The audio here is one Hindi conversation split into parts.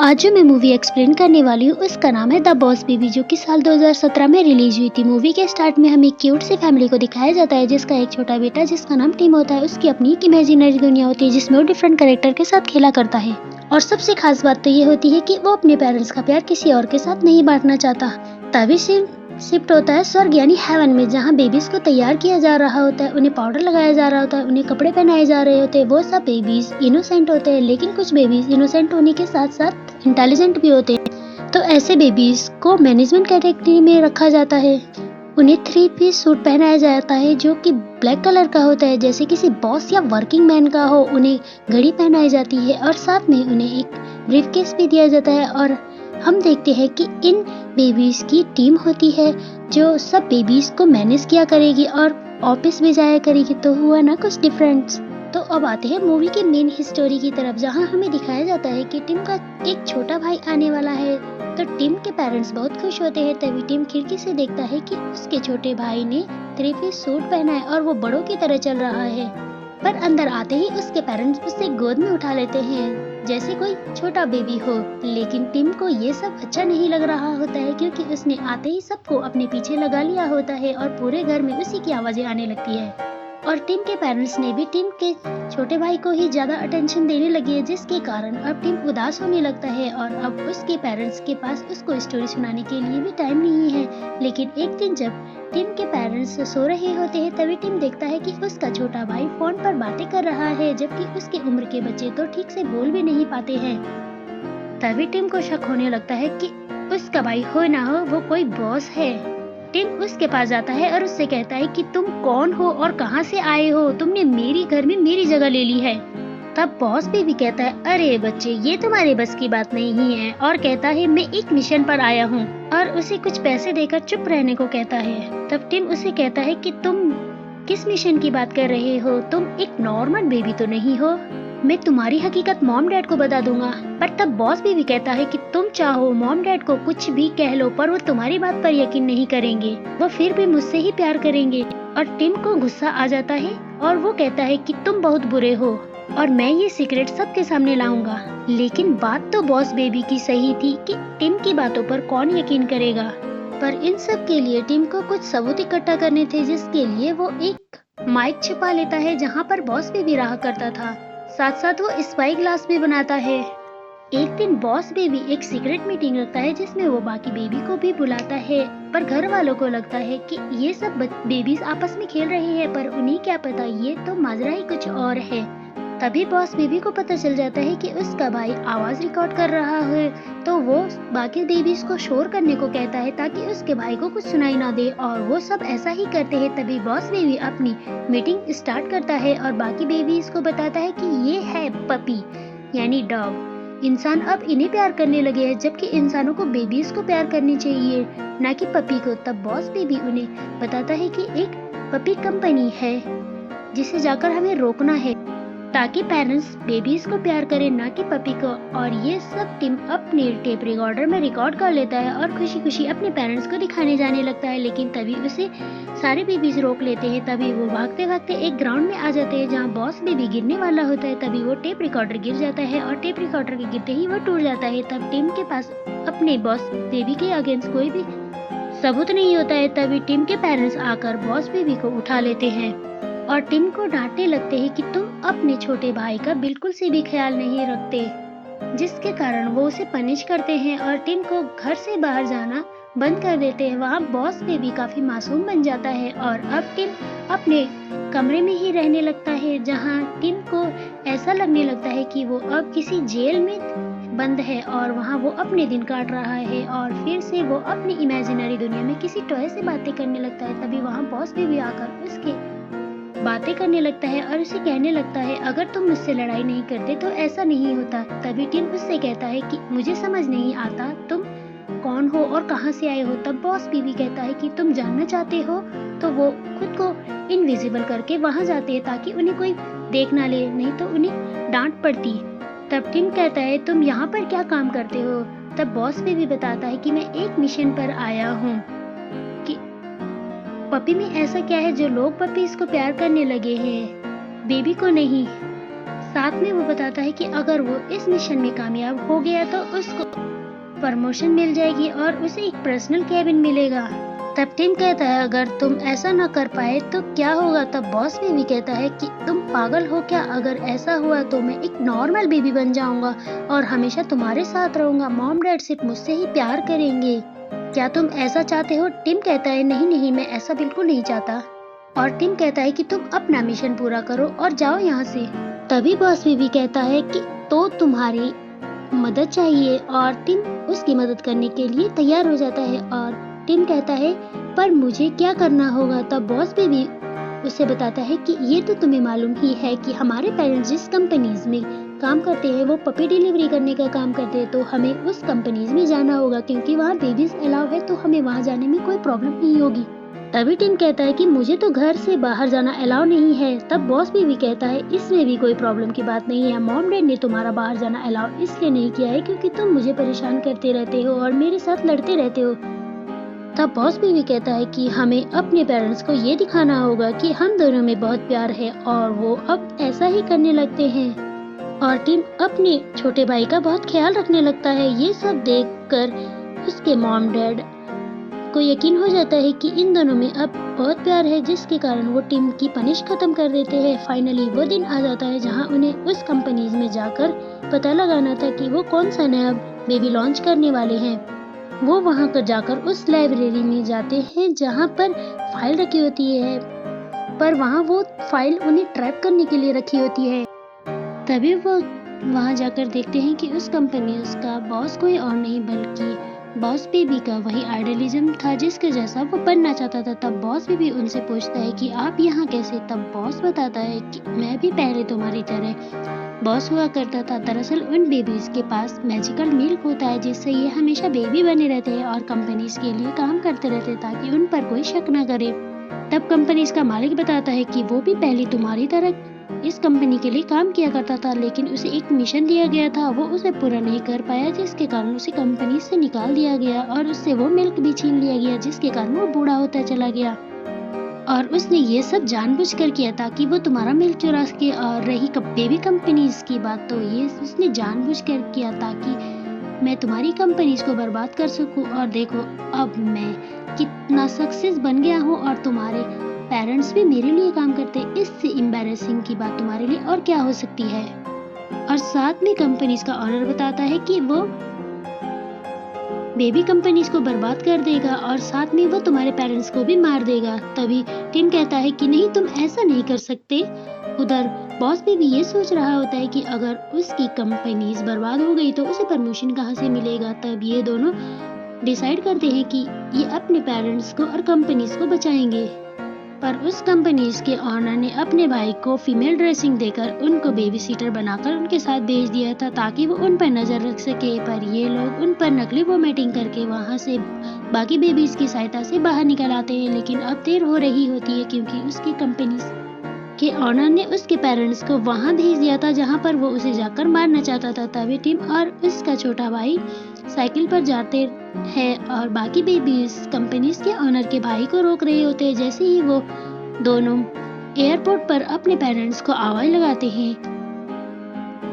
आज जो मैं मूवी एक्सप्लेन करने वाली हूँ उसका नाम है द बॉस बेबी, जो कि साल 2017 में रिलीज हुई थी। मूवी के स्टार्ट में हमें क्यूट सी फैमिली को दिखाया जाता है जिसका एक छोटा बेटा जिसका नाम टिम होता है, उसकी अपनी एक इमेजिनरी दुनिया होती है जिसमें वो डिफरेंट कैरेक्टर के साथ खेला करता है। और सबसे खास बात तो ये होती है कि वो अपने पेरेंट्स का प्यार किसी और के साथ नहीं बांटना चाहता। तभी शिफ्ट होता है स्वर्ग यानी हेवन में, जहाँ बेबीज को तैयार किया जा रहा होता है, उन्हें पाउडर लगाया जा रहा होता है, उन्हें कपड़े पहनाए जा रहे होते हैं। वो सब बेबीज इनोसेंट होते हैं, लेकिन कुछ बेबीज इनोसेंट होने के साथ साथ इंटेलिजेंट भी होते हैं। तो ऐसे बेबीज को मैनेजमेंट कैटेगरी में रखा जाता है। उन्हें 3 पीस सूट पहनाया जाता है जो कि ब्लैक कलर का होता है, जैसे किसी बॉस या वर्किंग मैन का हो। उन्हें घड़ी पहनाई जाती है और साथ में उन्हें एक ब्रीफकेस भी दिया जाता है। और हम देखते हैं कि इन बेबीज की टीम होती है जो सब बेबीज को मैनेज किया करेगी और ऑफिस भी जाया करेगी। तो हुआ ना कुछ डिफरेंस। तो अब आते हैं मूवी के मेन स्टोरी की तरफ, जहां हमें दिखाया जाता है कि टिम का एक छोटा भाई आने वाला है। तो टिम के पेरेंट्स बहुत खुश होते हैं। तभी टिम खिड़की से देखता है कि उसके छोटे भाई ने 3 पीस सूट पहना है और वो बड़ों की तरह चल रहा है। पर अंदर आते ही उसके पेरेंट्स उसे गोद में उठा लेते हैं जैसे कोई छोटा बेबी हो। लेकिन टिम को ये सब अच्छा नहीं लग रहा होता है, क्योंकि उसने आते ही सबको अपने पीछे लगा लिया होता है और पूरे घर में उसी की आवाजें आने लगती है। और टिम के पेरेंट्स ने भी टिम के छोटे भाई को ही ज्यादा अटेंशन देने लगे है, जिसके कारण अब टिम उदास होने लगता है। और अब उसके पेरेंट्स के पास उसको स्टोरी सुनाने के लिए भी टाइम नहीं है। लेकिन एक दिन जब टिम के पेरेंट्स सो रहे होते हैं, तभी टिम देखता है कि उसका छोटा भाई फोन पर बातें कर रहा है, जबकि उसके उम्र के बच्चे तो ठीक से बोल भी नहीं पाते हैं। तभी टिम को शक होने लगता है कि उसका भाई हो ना हो वो कोई बॉस है। टिम उसके पास जाता है और उससे कहता है कि तुम कौन हो और कहां से आए हो, तुमने मेरी घर में मेरी जगह ले ली है। तब बॉस भी कहता है, अरे बच्चे ये तुम्हारे बस की बात नहीं है, और कहता है मैं एक मिशन पर आया हूँ, और उसे कुछ पैसे देकर चुप रहने को कहता है। तब टिम उसे कहता है कि तुम किस मिशन की बात कर रहे हो, तुम एक नॉर्मल बेबी तो नहीं हो, मैं तुम्हारी हकीकत मॉम डैड को बता दूंगा। पर तब बॉस भी कहता है कि तुम चाहो मॉम डैड को कुछ भी कह लो, पर वो तुम्हारी बात पर यकीन नहीं करेंगे, वो फिर भी मुझसे ही प्यार करेंगे। और टिम को गुस्सा आ जाता है और वो कहता है कि तुम बहुत बुरे हो और मैं ये सीक्रेट सबके सामने लाऊंगा। लेकिन बात तो बॉस बेबी की सही थी कि टिम की बातों पर कौन यकीन करेगा। पर इन सब के लिए टिम को कुछ सबूत इकट्ठा करने थे, जिसके लिए वो एक माइक छिपा लेता है जहाँ पर बॉस बेबी रहा करता था। साथ साथ वो स्पाई ग्लास भी बनाता है। एक दिन बॉस बेबी एक सीक्रेट मीटिंग रखता है जिसमें वो बाकी बेबी को भी बुलाता है। पर घर वालों को लगता है कि ये सब बेबीज आपस में खेल रहे हैं, पर उन्हें क्या पता ये तो माजरा ही कुछ और है। तभी बॉस बेबी को पता चल जाता है कि उसका भाई आवाज रिकॉर्ड कर रहा है। तो वो बाकी बेबीज को शोर करने को कहता है ताकि उसके भाई को कुछ सुनाई ना दे, और वो सब ऐसा ही करते हैं। तभी बॉस बेबी अपनी मीटिंग स्टार्ट करता है और बाकी बेबीज को बताता है कि ये है पपी यानी डॉग। इंसान अब इन्हें प्यार करने लगे हैं, जबकि इंसानों को बेबीज को प्यार करनी चाहिए, न कि पपी को। तब बॉस बेबी उन्हें बताता है कि एक पपी कंपनी है जिसे जाकर हमें रोकना है, ताकि पेरेंट्स बेबीज को प्यार करें ना कि पपी को। और ये सब टिम अपने टेप रिकॉर्डर में रिकॉर्ड कर लेता है और खुशी खुशी अपने पेरेंट्स को दिखाने जाने लगता है। लेकिन तभी उसे सारे बेबीज रोक लेते हैं। तभी वो भागते भागते एक ग्राउंड में आ जाते हैं जहाँ बॉस बेबी गिरने वाला होता है। तभी वो टेप रिकॉर्डर गिर जाता है और टेप रिकॉर्डर के गिरते ही वो टूट जाता है। तब टिम के पास अपने बॉस बेबी के अगेंस्ट कोई भी सबूत नहीं होता है। तभी टिम के पेरेंट्स आकर बॉस बेबी को उठा लेते हैं और टिम को डांटने लगते हैं कि तुम अपने छोटे भाई का बिल्कुल से भी ख्याल नहीं रखते, जिसके कारण वो उसे पनिश करते हैं और टिम को घर से बाहर जाना बंद कर देते हैं। वहाँ बॉस बेबी काफी मासूम बन जाता है और अब टिम अपने कमरे में ही रहने लगता है, जहाँ टिम को ऐसा लगने लगता है कि वो अब किसी जेल में बंद है और वहाँ वो अपने दिन काट रहा है। और फिर से वो अपनी इमेजिनरी दुनिया में किसी टॉय से बातें करने लगता है। तभी वहाँ बॉस बेबी आकर उसके बातें करने लगता है और उसे कहने लगता है, अगर तुम मुझसे लड़ाई नहीं करते तो ऐसा नहीं होता। तभी टिम उससे कहता है कि मुझे समझ नहीं आता तुम कौन हो और कहां से आए हो। तब बॉस बेबी कहता है कि तुम जानना चाहते हो। तो वो खुद को इनविजिबल करके वहां जाते हैं ताकि उन्हें कोई देख ना ले, नहीं तो उन्हें डांट पड़ती। तब टिम कहता है, तुम यहाँ पर क्या काम करते हो। तब बॉस बेबी बताता है कि मैं एक मिशन पर आया हूँ कि पपी में ऐसा क्या है जो लोग पपीज को प्यार करने लगे हैं, बेबी को नहीं। साथ में वो बताता है कि अगर वो इस मिशन में कामयाब हो गया तो उसको प्रमोशन मिल जाएगी और उसे एक पर्सनल केबिन मिलेगा। तब टिम कहता है अगर तुम ऐसा ना कर पाए तो क्या होगा। तब बॉस बेबी कहता है कि तुम पागल हो क्या, अगर ऐसा हुआ तो मैं एक नॉर्मल बेबी बन जाऊंगा और हमेशा तुम्हारे साथ रहूंगा। मॉम डैड सिर्फ मुझसे ही प्यार करेंगे। क्या तुम ऐसा चाहते हो? टिम कहता है नहीं नहीं, मैं ऐसा बिल्कुल नहीं चाहता। और टिम कहता है कि तुम अपना मिशन पूरा करो और जाओ यहाँ से। तभी बॉस बेबी कहता है कि तो तुम्हारी मदद चाहिए और टिम उसकी मदद करने के लिए तैयार हो जाता है। और टिम कहता है पर मुझे क्या करना होगा। तब बॉस बेबी उसे बताता है कि ये तो तुम्हें मालूम ही है कि हमारे पेरेंट्स जिस कंपनीज में काम करते हैं वो पपी डिलीवरी करने का काम करते हैं, तो हमें उस कंपनीज में जाना होगा क्योंकि वहाँ बेबीज अलाउ है, तो हमें वहाँ जाने में कोई प्रॉब्लम नहीं होगी। तभी टिम कहता है कि मुझे तो घर से बाहर जाना अलाउ नहीं है। तब बॉस बेबी कहता है इसमें भी कोई प्रॉब्लम की बात नहीं है। मॉम डैड ने तुम्हारा बाहर जाना अलाउ इसलिए नहीं किया है क्योंकि तुम मुझे परेशान करते रहते हो और मेरे साथ लड़ते रहते हो। तब बॉस बेबी कहता है कि हमें अपने पेरेंट्स को ये दिखाना होगा कि हम दोनों में बहुत प्यार है और वो अब ऐसा ही करने लगते हैं। और टिम अपने छोटे भाई का बहुत ख्याल रखने लगता है। ये सब देखकर उसके मॉम डैड को यकीन हो जाता है कि इन दोनों में अब बहुत प्यार है, जिसके कारण वो टिम की पनिश खत्म कर देते हैं। फाइनली वो दिन आ जाता है जहां उन्हें उस कंपनीज में जाकर पता लगाना था कि वो कौन सा नया बेबी लॉन्च करने वाले हैं। वो वहां कर जाकर उस लाइब्रेरी में जाते हैं जहां पर फाइल रखी होती है, पर वहां वो फाइल उन्हें ट्रैप करने के लिए रखी होती है। तभी वो वहां जाकर देखते हैं कि उस कंपनी उसका बॉस कोई और नहीं बल्कि बॉस बेबी का वही आइडलिज्म था जिसके जैसा वो बनना चाहता था। तब बॉस बेबी उनसे पूछता है कि आप यहाँ कैसे। तब बॉस बताता है कि मैं भी पहले तुम्हारी तरह बॉस हुआ करता था। दरअसल उन बेबीज के पास मैजिकल मिल्क होता है जिससे ये हमेशा बेबी बने रहते हैं और कंपनीज के लिए काम करते रहते ताकि उन पर कोई शक न करे। तब कंपनीज का मालिक बताता है कि वो भी पहले तुम्हारी तरह इस कंपनी के लिए काम किया करता था, लेकिन उसे एक मिशन दिया गया था, वो उसे पूरा नहीं कर पाया जिसके कारण उसे कंपनी से निकाल दिया गया और उससे वो मिल्क भी छीन लिया गया जिसके कारण वो बूढ़ा होता चला गया। और उसने ये सब जानबूझकर किया ताकि वो तुम्हारा मिल्क चुरा सके। और रही बेबी कंपनीज की बात तो ये उसने जानबूझकर किया ताकि मैं तुम्हारी कंपनीज को बर्बाद कर सकूं। और देखो अब मैं कितना सक्सेस बन गया हूँ और तुम्हारे पेरेंट्स भी मेरे लिए काम करते। इससे एम्बैरेसिंग की बात तुम्हारे लिए और क्या हो सकती है। और साथ में कंपनीज का ऑनर बताता है कि वो बेबी कंपनीज को बर्बाद कर देगा और साथ में वो तुम्हारे पेरेंट्स को भी मार देगा। तभी टिम कहता है कि नहीं तुम ऐसा नहीं कर सकते। उधर बॉस बेबी ये सोच रहा होता है कि अगर उसकी कंपनीज बर्बाद हो गई तो उसे प्रमोशन कहाँ से मिलेगा। तब ये दोनों डिसाइड करते हैं कि ये अपने पेरेंट्स को और कंपनीज को बचाएंगे। पर उस कंपनीज के ऑनर ने अपने भाई को फीमेल ड्रेसिंग देकर उनको बेबी सीटर बनाकर उनके साथ भेज दिया था ताकि वो उन पर नजर रख सके। पर ये लोग उन पर नकली वोमिटिंग करके वहां से बाकी बेबीज की सहायता से बाहर निकल आते हैं। लेकिन अब देर हो रही होती है क्योंकि उसकी कंपनीज के ऑनर ने उसके पेरेंट्स को वहां भेज दिया था जहां पर वो उसे जाकर मारना चाहता था। तभी टिम और उसका छोटा भाई साइकिल पर जाते हैं और बाकी बेबीज कंपनीज के ऑनर के भाई को रोक रहे होते हैं। जैसे ही वो दोनों एयरपोर्ट पर अपने पेरेंट्स को आवाज लगाते हैं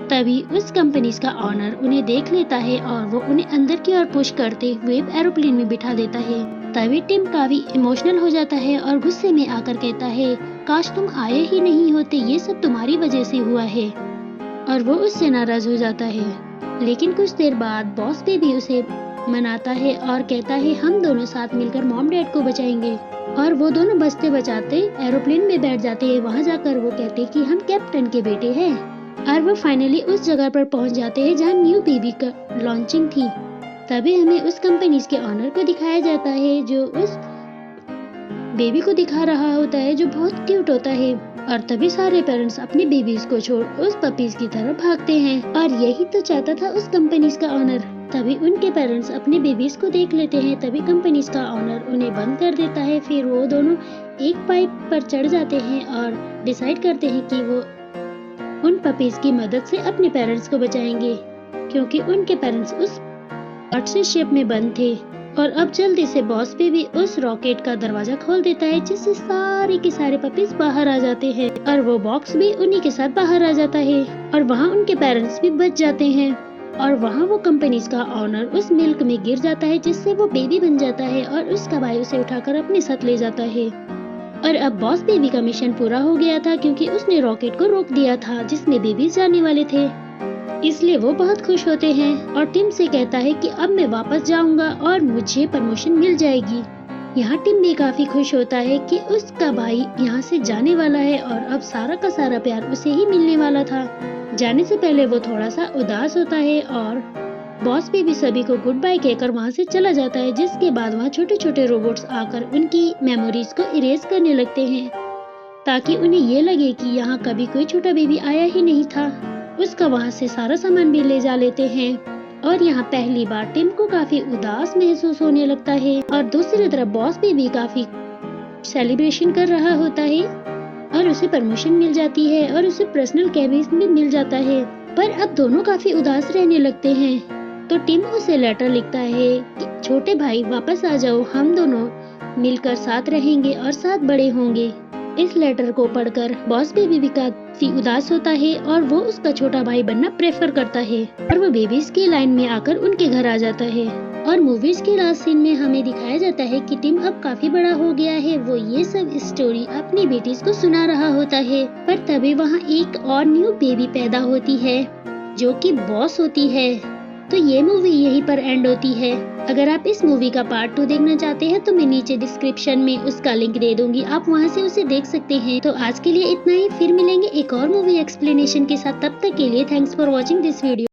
तभी उस कंपनीज का ऑनर उन्हें देख लेता है और वो उन्हें अंदर की ओर पुश करते हुए एरोप्लेन में बिठा देता है। तभी टिम काफी इमोशनल हो जाता है और गुस्से में आकर कहता है काश तुम आए ही नहीं होते, ये सब तुम्हारी वजह से हुआ है। और वो उससे नाराज हो जाता है। लेकिन कुछ देर बाद बॉस बेबी उसे मनाता है और कहता है हम दोनों साथ मिलकर मॉम डैड को बचाएंगे। और वो दोनों बचते बचाते एरोप्लेन में बैठ जाते हैं। वहां जाकर वो कहते हैं कि हम कैप्टन के बेटे हैं। और वो फाइनली उस जगह पर पहुंच जाते हैं जहां न्यू बेबी का लॉन्चिंग थी। तभी हमें उस कंपनी के ऑनर को दिखाया जाता है जो उस बेबी को दिखा रहा होता है जो बहुत क्यूट होता है। और तभी सारे पेरेंट्स अपने बेबीज को छोड़ उस पपीज की तरफ भागते हैं और यही तो चाहता था उस कंपनीज का ऑनर। तभी उनके पेरेंट्स अपने बेबीज को देख लेते हैं। तभी कंपनीज का ऑनर उन्हें बंद कर देता है। फिर वो दोनों एक पाइप पर चढ़ जाते हैं और डिसाइड करते हैं कि वो उन पपीज की मदद से अपने पेरेंट्स को बचाएंगे क्योंकि उनके पेरेंट्स उस बर्ड शेप में बंद थे और अब जल्दी से बॉस बेबी उस रॉकेट का दरवाजा खोल देता है, जिससे सारे के सारे पपीज बाहर आ जाते हैं और वो बॉक्स भी उन्हीं के साथ बाहर आ जाता है और वहाँ उनके पेरेंट्स भी बच जाते हैं। और वहाँ वो कंपनीज का ऑनर उस मिल्क में गिर जाता है, जिससे वो बेबी बन जाता है और उसका भाई उसे उठाकर अपने साथ ले जाता है। और अब बॉस बेबी का मिशन पूरा हो गया था, क्योंकि उसने रॉकेट को रोक दिया था जिसमें बेबीज जाने वाले थे। इसलिए वो बहुत खुश होते हैं और टिम से कहता है कि अब मैं वापस जाऊंगा और मुझे प्रमोशन मिल जाएगी। यहाँ टिम भी काफी खुश होता है कि उसका भाई यहाँ से जाने वाला है और अब सारा का सारा प्यार उसे ही मिलने वाला था। जाने से पहले वो थोड़ा सा उदास होता है और बॉस बेबी सभी को गुड बाय कहकर वहाँ से चला जाता है, जिसके बाद वहाँ छोटे छोटे रोबोट्स आकर उनकी मेमोरीज को इरेज करने लगते हैं, ताकि उन्हें ये लगे कि यहाँ कभी कोई छोटा बेबी आया ही नहीं था। उसका वहाँ से सारा सामान भी ले जा लेते हैं और यहाँ पहली बार टिम को काफी उदास महसूस होने लगता है और दूसरी तरफ बॉस बेबी काफी सेलिब्रेशन कर रहा होता है और उसे प्रमोशन मिल जाती है और उसे पर्सनल कैबिन भी मिल जाता है। पर अब दोनों काफी उदास रहने लगते हैं, तो टिम उसे लेटर लिखता है कि छोटे भाई वापस आ जाओ, हम दोनों मिलकर साथ रहेंगे और साथ बड़े होंगे। इस लेटर को पढ़कर बॉस बेबी भी काफी उदास होता है और वो उसका छोटा भाई बनना प्रेफर करता है और वो बेबीज की लाइन में आकर उनके घर आ जाता है। और मूवीज के लास्ट सीन में हमें दिखाया जाता है कि टिम अब काफी बड़ा हो गया है। वो ये सब स्टोरी अपनी बेटीज को सुना रहा होता है, पर तभी वहाँ एक और न्यू बेबी पैदा होती है जो कि बॉस होती है। तो ये मूवी यहीं पर एंड होती है। अगर आप इस मूवी का पार्ट 2 देखना चाहते हैं तो मैं नीचे डिस्क्रिप्शन में उसका लिंक दे दूंगी, आप वहां से उसे देख सकते हैं। तो आज के लिए इतना ही, फिर मिलेंगे एक और मूवी एक्सप्लेनेशन के साथ। तब तक के लिए thanks for watching this video.